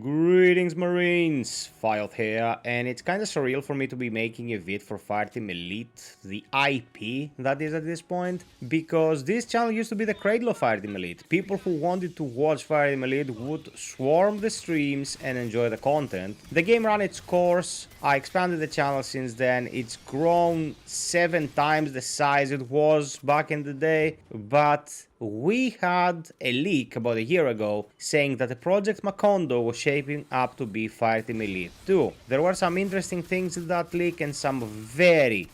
Greetings Marines, FiOth here, and it's kinda surreal for me to be making a vid for Fireteam Elite, the IP that is at this point, because this channel used to be the cradle of Fireteam Elite. People who wanted to watch Fireteam Elite would swarm the streams and enjoy the content. The game ran its course, I expanded the channel since then, it's grown 7 times the size it was back in the day, but we had a leak about a year ago saying that the Project Macondo was shaping up to be Fireteam Elite 2. There were some interesting things in that leak and some very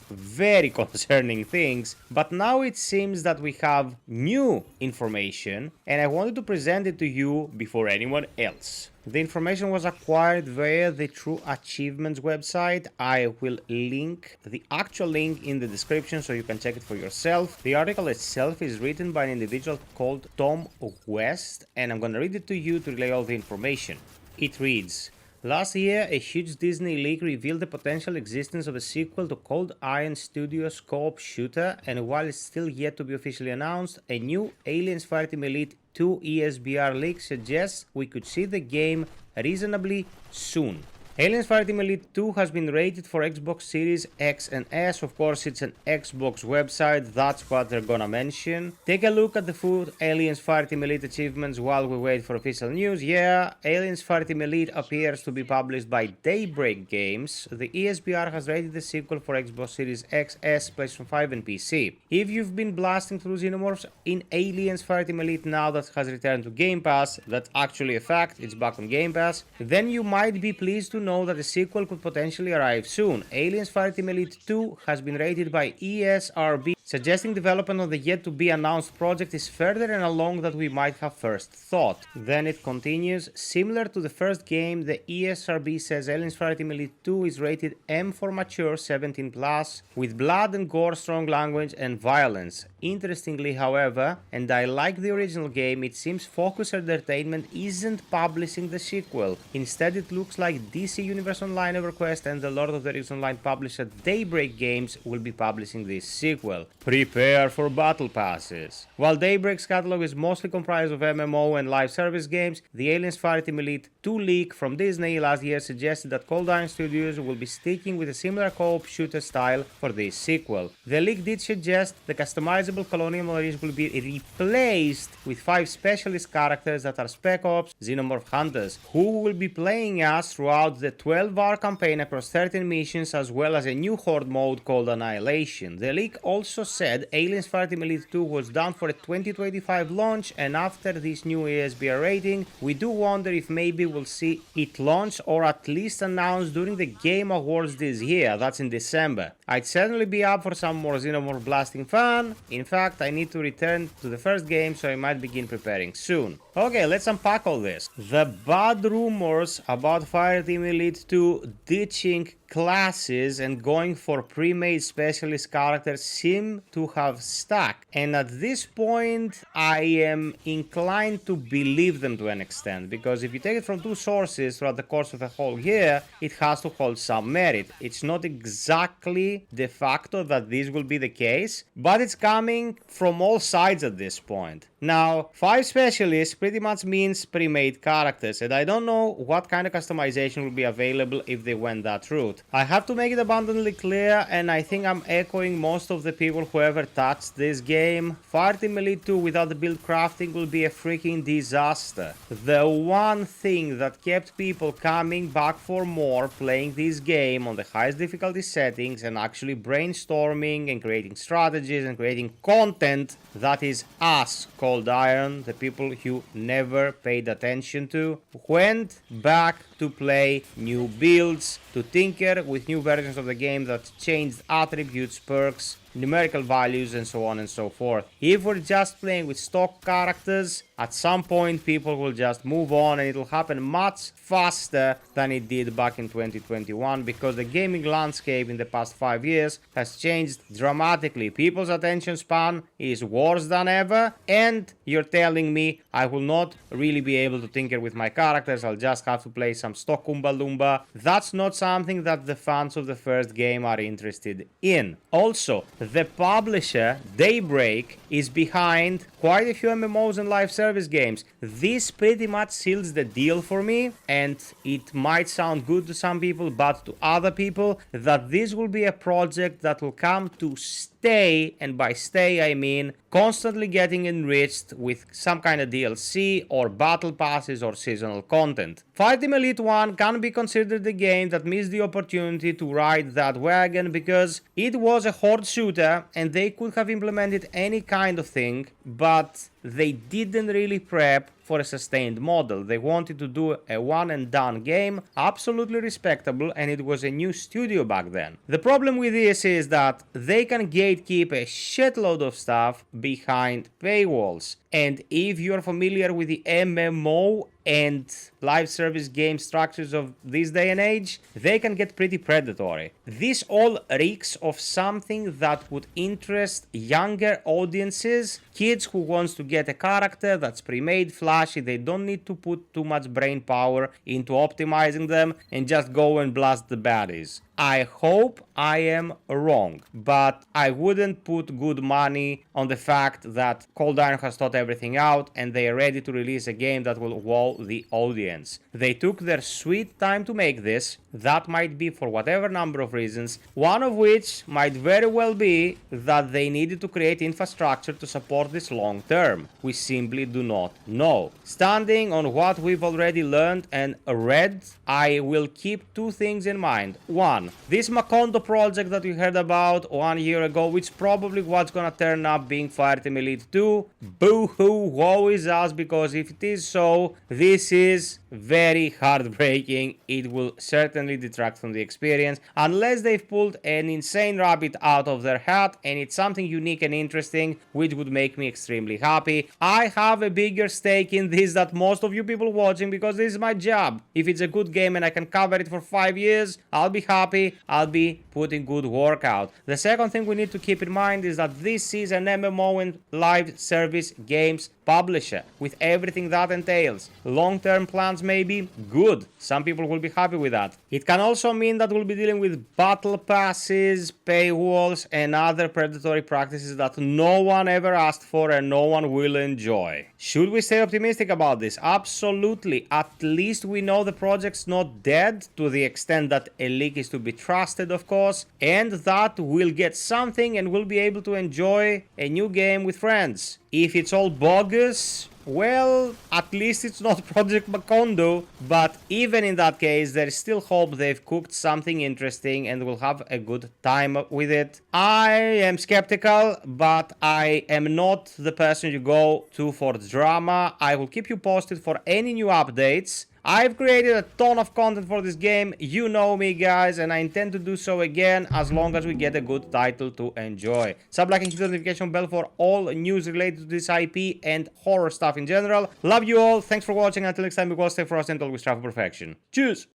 concerning things, but now it seems that we have new information and I wanted to present it to you before anyone else. The information was acquired via the True Achievements website. I will link the actual link in the description so you can check it for yourself. The article itself is written by an individual called Tom West, and I'm gonna read it to you to relay all the information. It reads: last year, a huge Disney leak revealed the potential existence of a sequel to Cold Iron Studios co-op shooter, and while it's still yet to be officially announced, a new Aliens Fireteam Elite 2 ESBR leak suggests we could see the game reasonably soon. Aliens Fireteam Elite 2 has been rated for Xbox Series X and S. Of course, it's an Xbox website, that's what they're gonna mention. Take a look at the full Aliens Fireteam Elite achievements while we wait for official news. Yeah, Aliens Fireteam Elite appears to be published by Daybreak Games. The ESBR has rated the sequel for Xbox Series X, S, PlayStation 5 and PC. If you've been blasting through Xenomorphs in Aliens Fireteam Elite now that has returned to Game Pass, that's actually a fact, it's back on Game Pass, then you might be pleased to know that a sequel could potentially arrive soon. Aliens Fireteam Elite 2 has been rated by ESRB, suggesting development on the yet-to-be announced project is further and along than we might have first thought. Then it continues, similar to the first game, the ESRB says Aliens Fireteam Elite 2 is rated M for mature 17+, with blood and gore, strong language and violence. Interestingly, however, and I like the original game, it seems Focus Entertainment isn't publishing the sequel. Instead, it looks like DC Universe Online EverQuest and the Lord of the Rings Online publisher Daybreak Games will be publishing this sequel. Prepare for battle passes. While Daybreak's catalog is mostly comprised of MMO and live service games, the Aliens Fireteam Elite 2 leak from Disney last year suggested that Cold Iron Studios will be sticking with a similar co-op shooter style for this sequel. The leak did suggest the customizable Colonial Marines will be replaced with 5 specialist characters that are Spec Ops Xenomorph Hunters, who will be playing as throughout the 12-hour campaign across 13 missions, as well as a new horde mode called Annihilation. The leak also said Aliens Fireteam Elite 2 was done for a 2025 launch, and after this new ESBR rating, we do wonder if maybe we'll see it launch or at least announced during the Game Awards this year, that's in December. I'd certainly be up for some more Xenomorph blasting fun. In fact, I need to return to the first game, so I might begin preparing soon. Okay, let's unpack all this. The bad rumors about Fireteam Elite 2 ditching classes and going for pre-made specialist characters seem to have stuck, and at this point I am inclined to believe them to an extent, because if you take it from 2 sources throughout the course of a whole year, it has to hold some merit. It's not exactly de facto that this will be the case, but it's coming from all sides at this point. Now, 5 specialists pretty much means pre-made characters, and I don't know what kind of customization will be available if they went that route. I have to make it abundantly clear, and I think I'm echoing most of the people who ever touched this game. Fireteam Elite 2 without the build crafting will be a freaking disaster. The one thing that kept people coming back for more, playing this game on the highest difficulty settings and actually brainstorming and creating strategies and creating content, that is us, Cold Iron, the people who never paid attention to, went back to play new builds, to tinker with new versions of the game that changed attributes, perks, numerical values and so on and so forth. If we're just playing with stock characters, at some point people will just move on, and it'll happen much faster than it did back in 2021, because the gaming landscape in the past 5 years has changed dramatically. People's attention span is worse than ever, and you're telling me I will not really be able to tinker with my characters, I'll just have to play some stock Oompa Loompa. That's not something that the fans of the first game are interested in. Also, the publisher, Daybreak, is behind quite a few MMOs and live service games. This pretty much seals the deal for me, and it might sound good to some people, but to other people, that this will be a project that will come to stay, and by stay I mean constantly getting enriched with some kind of DLC or battle passes or seasonal content. Fireteam Elite 1 can be considered the game that missed the opportunity to ride that wagon because it was a horde shooter and they could have implemented any kind of thing, but they didn't really prep for a sustained model. They wanted to do a one and done game, absolutely respectable, and it was a new studio back then. The problem with this is that they can gatekeep a shitload of stuff behind paywalls. And if you're familiar with the MMO and live service game structures of this day and age, they can get pretty predatory. This all reeks of something that would interest younger audiences, kids who wants to get a character that's pre-made, flashy, they don't need to put too much brain power into optimizing them and just go and blast the baddies. I hope I am wrong, but I wouldn't put good money on the fact that Cold Iron has thought everything out and they are ready to release a game that will wow the audience. They took their sweet time to make this. That might be for whatever number of reasons, one of which might very well be that they needed to create infrastructure to support this long term. We simply do not know. Standing on what we've already learned and read, I will keep two things in mind. One, this Macondo project that we heard about 1 year ago, which probably what's gonna turn up being Fireteam Elite 2, boo-hoo, woe is us, because if it is so, this is very heartbreaking. It will certainly detract from the experience, unless they've pulled an insane rabbit out of their hat and it's something unique and interesting, which would make me extremely happy. I have a bigger stake in this than most of you people watching, because this is my job. If it's a good game and I can cover it for 5 years, I'll be happy. I'll be putting good work out. The second thing we need to keep in mind is that this is an MMO and live service games publisher, with everything that entails. Long-term plans maybe? Good. Some people will be happy with that. It can also mean that we'll be dealing with battle passes, paywalls, and other predatory practices that no one ever asked for and no one will enjoy. Should we stay optimistic about this? Absolutely. At least we know the project's not dead, to the extent that a leak is to be trusted, of course, and that we'll get something and we'll be able to enjoy a new game with friends. If it's all bogus, well, at least it's not Project Macondo, but even in that case, there's still hope they've cooked something interesting and we'll have a good time with it. I am skeptical, but I am not the person you go to for drama. I will keep you posted for any new updates. I've created a ton of content for this game, you know me guys, and I intend to do so again as long as we get a good title to enjoy. Sub, like, and hit the notification bell for all news related to this IP and horror stuff in general. Love you all, thanks for watching, until next time, we will stay frost and always strive for perfection. Cheers!